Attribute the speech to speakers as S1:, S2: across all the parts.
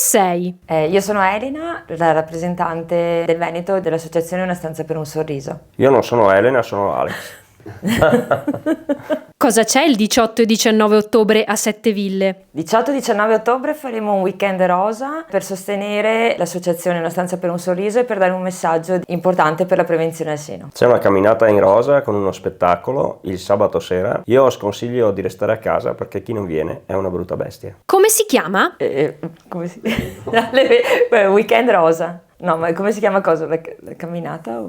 S1: sei?
S2: Io sono Elena, la rappresentante del Veneto dell'associazione Una stanza per un sorriso.
S3: Io non sono Elena, sono Alex.
S1: Cosa c'è il 18 e 19 ottobre a Sette Ville?
S2: 18-19 ottobre faremo un weekend rosa per sostenere l'associazione Una stanza per un sorriso e per dare un messaggio importante per la prevenzione al seno.
S3: C'è una camminata in rosa con uno spettacolo il sabato sera. Io sconsiglio di restare a casa perché chi non viene è una brutta bestia.
S1: Come si chiama?
S2: Come si... weekend rosa. No, ma come si chiama cosa? La camminata?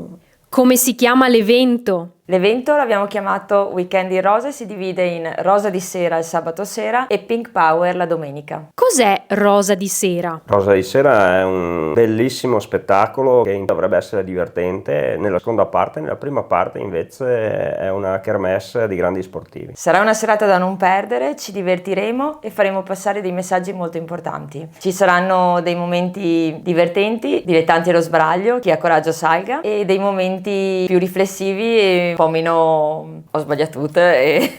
S1: Come si chiama l'evento?
S2: L'evento l'abbiamo chiamato Weekend in Rosa e si divide in Rosa di sera il sabato sera e Pink Power la domenica.
S1: Cos'è Rosa di sera?
S3: Rosa di sera è un bellissimo spettacolo che dovrebbe essere divertente. Nella seconda parte, nella prima parte invece è una kermesse di grandi sportivi.
S2: Sarà una serata da non perdere, ci divertiremo e faremo passare dei messaggi molto importanti. Ci saranno dei momenti divertenti, dilettanti allo sbaraglio, chi ha coraggio salga, e dei momenti più riflessivi e un po' meno ho sbagliato e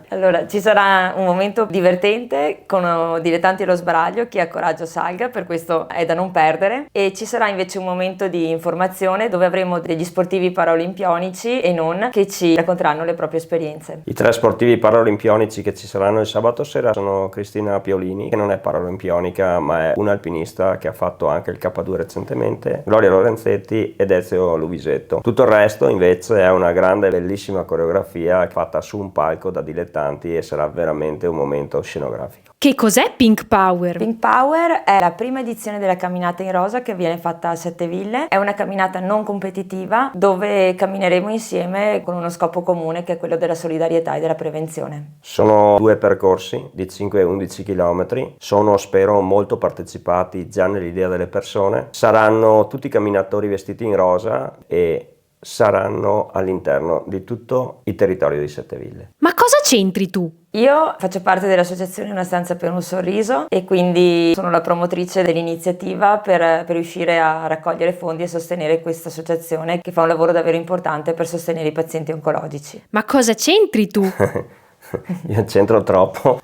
S2: Allora, ci sarà un momento divertente con dilettanti allo sbaraglio, chi ha coraggio salga, per questo è da non perdere, e ci sarà invece un momento di informazione dove avremo degli sportivi paraolimpionici e non che ci racconteranno le proprie esperienze.
S3: I 3 sportivi paraolimpionici che ci saranno il sabato sera sono Cristina Piolini, che non è paraolimpionica ma è un'alpinista che ha fatto anche il K2 recentemente, Gloria Lorenzetti ed Ezio Luvisetto. Tutto il resto invece è una grande bellissima coreografia fatta su un palco da dilettanti e sarà veramente un momento scenografico.
S1: Che cos'è Pink Power?
S2: Pink Power è la prima edizione della camminata in rosa che viene fatta a Sette Ville. È una camminata non competitiva dove cammineremo insieme con uno scopo comune che è quello della solidarietà e della prevenzione.
S3: Sono 2 percorsi di 5 e 11 km, sono spero molto partecipati già nell'idea delle persone. Saranno tutti camminatori vestiti in rosa e saranno all'interno di tutto il territorio di Sette Ville.
S1: Ma cosa c'entri tu?
S2: Io faccio parte dell'associazione Una stanza per un sorriso e quindi sono la promotrice dell'iniziativa per riuscire a raccogliere fondi e sostenere questa associazione che fa un lavoro davvero importante per sostenere i pazienti oncologici.
S1: Ma cosa c'entri tu?
S3: Io c'entro troppo,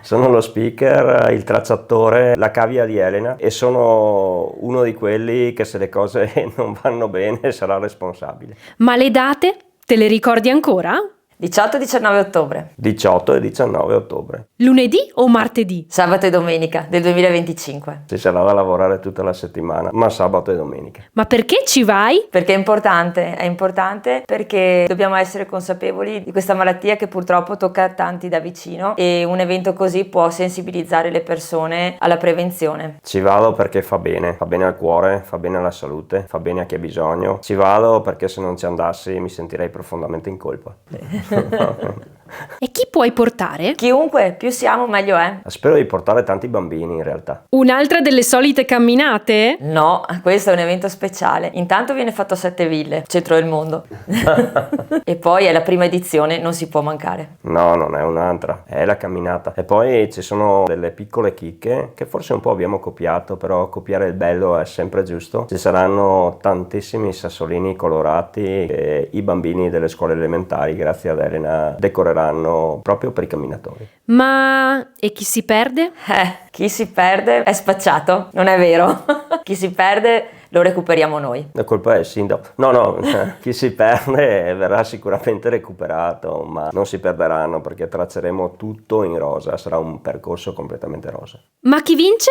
S3: sono lo speaker, il tracciatore, la cavia di Elena e sono uno di quelli che se le cose non vanno bene sarà responsabile.
S1: Ma le date? Te le ricordi ancora?
S2: 18-19 ottobre.
S3: 18 e 19 ottobre.
S1: Lunedì o martedì?
S2: Sabato e domenica del 2025.
S3: Ci sarà da lavorare tutta la settimana, ma sabato e domenica.
S1: Ma perché ci vai?
S2: Perché è importante perché dobbiamo essere consapevoli di questa malattia che purtroppo tocca tanti da vicino e un evento così può sensibilizzare le persone alla prevenzione.
S3: Ci vado perché fa bene al cuore, fa bene alla salute, fa bene a chi ha bisogno. Ci vado perché se non ci andassi mi sentirei profondamente in colpa.
S1: E chi puoi portare?
S2: Chiunque, più siamo meglio è.
S3: Spero di portare tanti bambini in realtà.
S1: Un'altra delle solite camminate?
S2: No, questo è un evento speciale. Intanto viene fatto a Sette Ville, centro del mondo. E poi è la prima edizione, non si può mancare.
S3: No, non è un'altra, è la camminata. E poi ci sono delle piccole chicche che forse un po' abbiamo copiato, però copiare il bello è sempre giusto. Ci saranno tantissimi sassolini colorati e i bambini delle scuole elementari, grazie ad Elena, decoreranno proprio per i camminatori.
S1: Ma e chi si perde?
S2: Chi si perde è spacciato, non è vero. Chi si perde lo recuperiamo noi.
S3: La colpa è il sindaco. No, chi si perde verrà sicuramente recuperato, ma non si perderanno perché tracceremo tutto in rosa, sarà un percorso completamente rosa.
S1: Ma chi vince?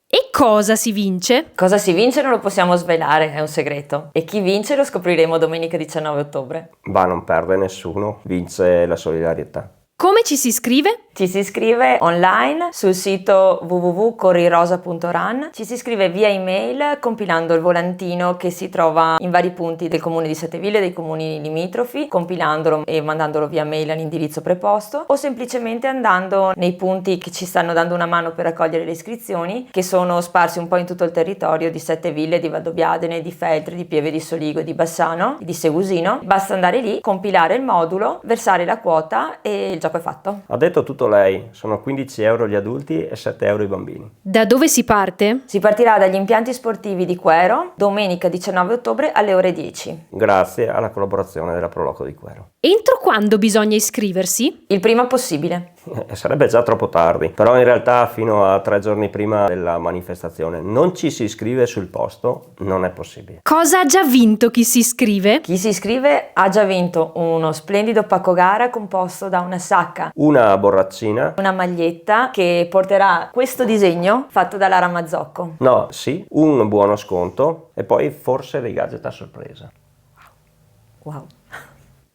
S1: E cosa si vince?
S2: Cosa si vince non lo possiamo svelare, è un segreto. E chi vince lo scopriremo domenica 19 ottobre.
S3: Ma non perde nessuno, vince la solidarietà.
S1: Come ci si iscrive?
S2: Ci si iscrive online sul sito www.corrirosa.run, ci si iscrive via email compilando il volantino che si trova in vari punti del comune di Sette Ville e dei comuni limitrofi, compilandolo e mandandolo via mail all'indirizzo preposto, o semplicemente andando nei punti che ci stanno dando una mano per raccogliere le iscrizioni, che sono sparsi un po' in tutto il territorio di Sette Ville, di Valdobbiadene, di Feltre, di Pieve di Soligo, di Bassano, di Segusino. Basta andare lì, compilare il modulo, versare la quota e il gioco è fatto.
S3: Ha detto tutto lei, sono 15 euro gli adulti e 7 euro i bambini.
S1: Da dove si parte?
S2: Si partirà dagli impianti sportivi di Quero domenica 19 ottobre alle ore 10.
S3: Grazie alla collaborazione della Proloco di Quero.
S1: Entro quando bisogna iscriversi?
S2: Il prima possibile.
S3: Sarebbe già troppo tardi, però in realtà fino a 3 giorni prima della manifestazione non ci si iscrive sul posto, non è possibile.
S1: Cosa ha già vinto chi si iscrive?
S2: Chi si iscrive ha già vinto uno splendido pacco gara composto da una sacca,
S3: Una borraccina?
S2: una maglietta che porterà questo disegno fatto da Lara Mazzocco.
S3: No, sì, un buono sconto e poi forse dei gadget a sorpresa.
S2: Wow.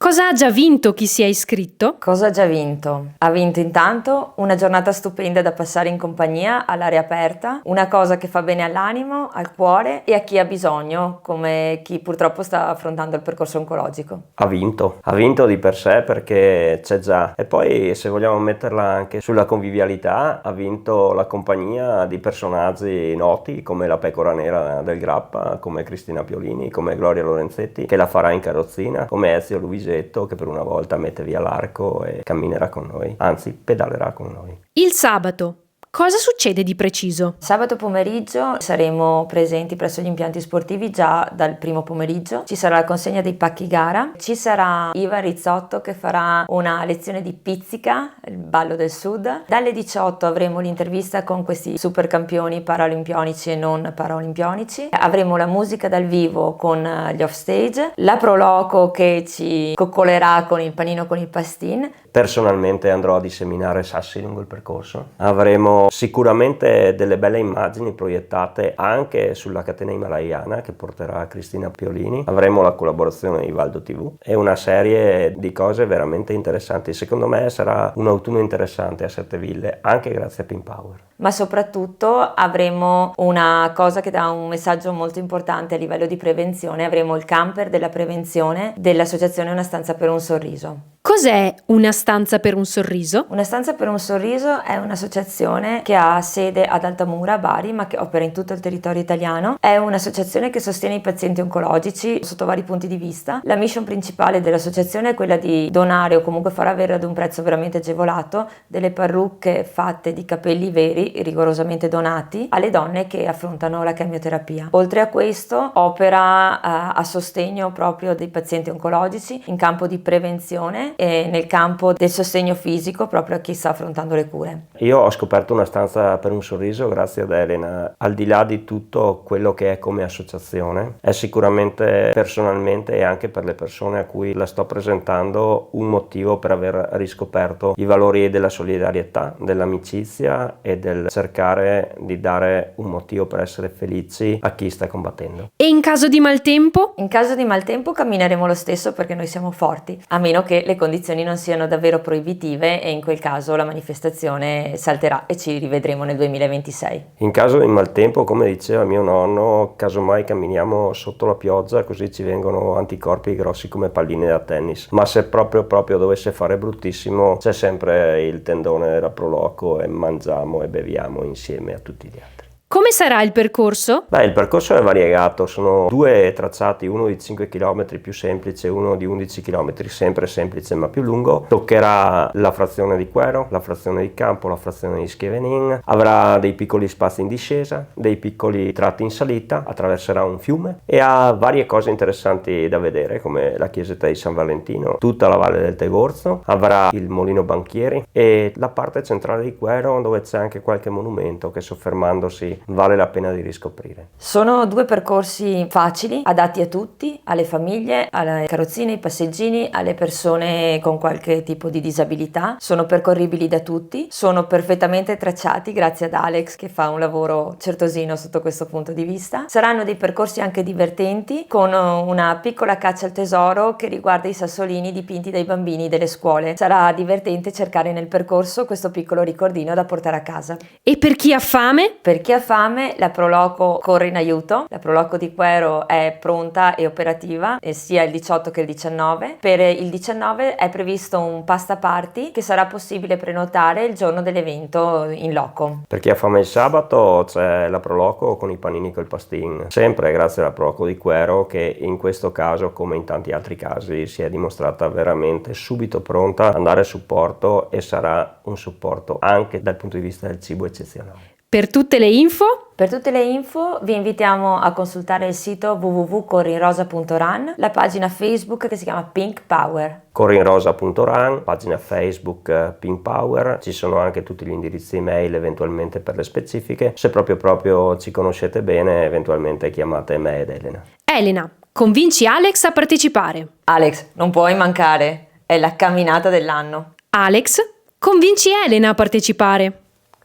S1: Cosa ha già vinto chi si è iscritto?
S2: Cosa ha già vinto? Ha vinto intanto una giornata stupenda da passare in compagnia all'aria aperta, una cosa che fa bene all'animo, al cuore e a chi ha bisogno, come chi purtroppo sta affrontando il percorso oncologico.
S3: Ha vinto di per sé perché c'è già. E poi se vogliamo metterla anche sulla convivialità, ha vinto la compagnia di personaggi noti come la Pecora Nera del Grappa, come Cristina Piolini, come Gloria Lorenzetti, che la farà in carrozzina, come Ezio Luisetto, che per una volta mette via l'arco e camminerà con noi, anzi pedalerà con noi.
S1: Il sabato. Cosa succede di preciso?
S2: Sabato pomeriggio saremo presenti presso gli impianti sportivi già dal primo pomeriggio. Ci sarà la consegna dei pacchi gara, ci sarà Ivan Rizzotto che farà una lezione di pizzica, il ballo del sud. Dalle 18 avremo l'intervista con questi super campioni paralimpionici e non paralimpionici. Avremo la musica dal vivo con gli offstage, la Proloco che ci coccolerà con il panino con il pastin.
S3: Personalmente andrò a disseminare sassi lungo il percorso. Avremo sicuramente delle belle immagini proiettate anche sulla catena himalayana che porterà Cristina Piolini. Avremo la collaborazione di Valdo TV e una serie di cose veramente interessanti. Secondo me sarà un autunno interessante a Sette Ville, anche grazie a Pin Power.
S2: Ma soprattutto avremo una cosa che dà un messaggio molto importante a livello di prevenzione. Avremo il camper della prevenzione dell'associazione Una Stanza per un Sorriso.
S1: Cos'è una stanza per un sorriso?
S2: Una Stanza per un Sorriso è un'associazione che ha sede ad Altamura, a Bari, ma che opera in tutto il territorio italiano. È un'associazione che sostiene i pazienti oncologici sotto vari punti di vista. La mission principale dell'associazione è quella di donare o comunque far avere ad un prezzo veramente agevolato delle parrucche fatte di capelli veri, rigorosamente donati, alle donne che affrontano la chemioterapia. Oltre a questo opera a sostegno proprio dei pazienti oncologici in campo di prevenzione e nel campo del sostegno fisico proprio a chi sta affrontando le cure.
S3: Io ho scoperto Una Stanza per un Sorriso grazie ad Elena. Al di là di tutto quello che è come associazione, è sicuramente personalmente e anche per le persone a cui la sto presentando un motivo per aver riscoperto i valori della solidarietà, dell'amicizia e del cercare di dare un motivo per essere felici a chi sta combattendo.
S1: E in caso di maltempo?
S2: In caso di maltempo cammineremo lo stesso perché noi siamo forti, a meno che le condizioni non siano davvero proibitive e in quel caso la manifestazione salterà e ci rivedremo nel 2026.
S3: In caso di maltempo, come diceva mio nonno, casomai camminiamo sotto la pioggia così ci vengono anticorpi grossi come palline da tennis. Ma se proprio dovesse fare bruttissimo, c'è sempre il tendone della Proloco e mangiamo e beviamo insieme a tutti gli altri.
S1: Come sarà il percorso?
S3: Beh, il percorso è variegato, sono 2 tracciati, uno di 5 km più semplice, uno di 11 km, sempre semplice ma più lungo. Toccherà la frazione di Quero, la frazione di Campo, la frazione di Scheveningen, avrà dei piccoli spazi in discesa, dei piccoli tratti in salita, attraverserà un fiume e ha varie cose interessanti da vedere come la chiesetta di San Valentino, tutta la valle del Tegorzo, avrà il Molino Banchieri e la parte centrale di Quero dove c'è anche qualche monumento che soffermandosi vale la pena di riscoprire.
S2: Sono 2 percorsi facili, adatti a tutti, alle famiglie, alle carrozzine, ai passeggini, alle persone con qualche tipo di disabilità. Sono percorribili da tutti, sono perfettamente tracciati grazie ad Alex che fa un lavoro certosino sotto questo punto di vista. Saranno dei percorsi anche divertenti con una piccola caccia al tesoro che riguarda i sassolini dipinti dai bambini delle scuole. Sarà divertente cercare nel percorso questo piccolo ricordino da portare a casa.
S1: E per chi ha fame?
S2: Per chi ha fame, la Proloco corre in aiuto. La Proloco di Quero è pronta e operativa sia il 18 che il 19. Per il 19 è previsto un pasta party che sarà possibile prenotare il giorno dell'evento in loco.
S3: Per chi ha fame il sabato c'è la Proloco con i panini col pastin, sempre grazie alla Proloco di Quero che in questo caso come in tanti altri casi si è dimostrata veramente subito pronta a dare supporto e sarà un supporto anche dal punto di vista del cibo eccezionale.
S1: Per tutte le info,
S2: Per tutte le info vi invitiamo a consultare il sito www.corrinrosa.run, la pagina Facebook che si chiama Pink Power.
S3: Corrinrosa.run, pagina Facebook Pink Power, ci sono anche tutti gli indirizzi email eventualmente per le specifiche. Se proprio ci conoscete bene, eventualmente chiamate me ed Elena.
S1: Elena, convinci Alex a partecipare.
S2: Alex, non puoi mancare, è la camminata dell'anno.
S1: Alex, convinci Elena a partecipare.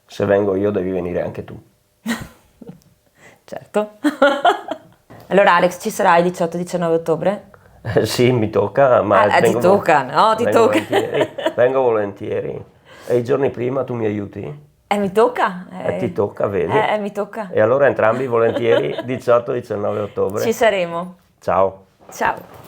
S3: Se vengo io devi venire anche tu.
S2: Certo. Allora Alex, ci sarai il 18-19 ottobre?
S3: Sì, mi tocca, ma
S2: ti tocca, no? Ti
S3: vengo
S2: tocca.
S3: volentieri, vengo volentieri. E i giorni prima tu mi aiuti?
S2: Mi tocca.
S3: Ti tocca, vedi?
S2: Mi tocca.
S3: E allora entrambi volentieri 18-19 ottobre.
S2: Ci saremo.
S3: Ciao.
S2: Ciao.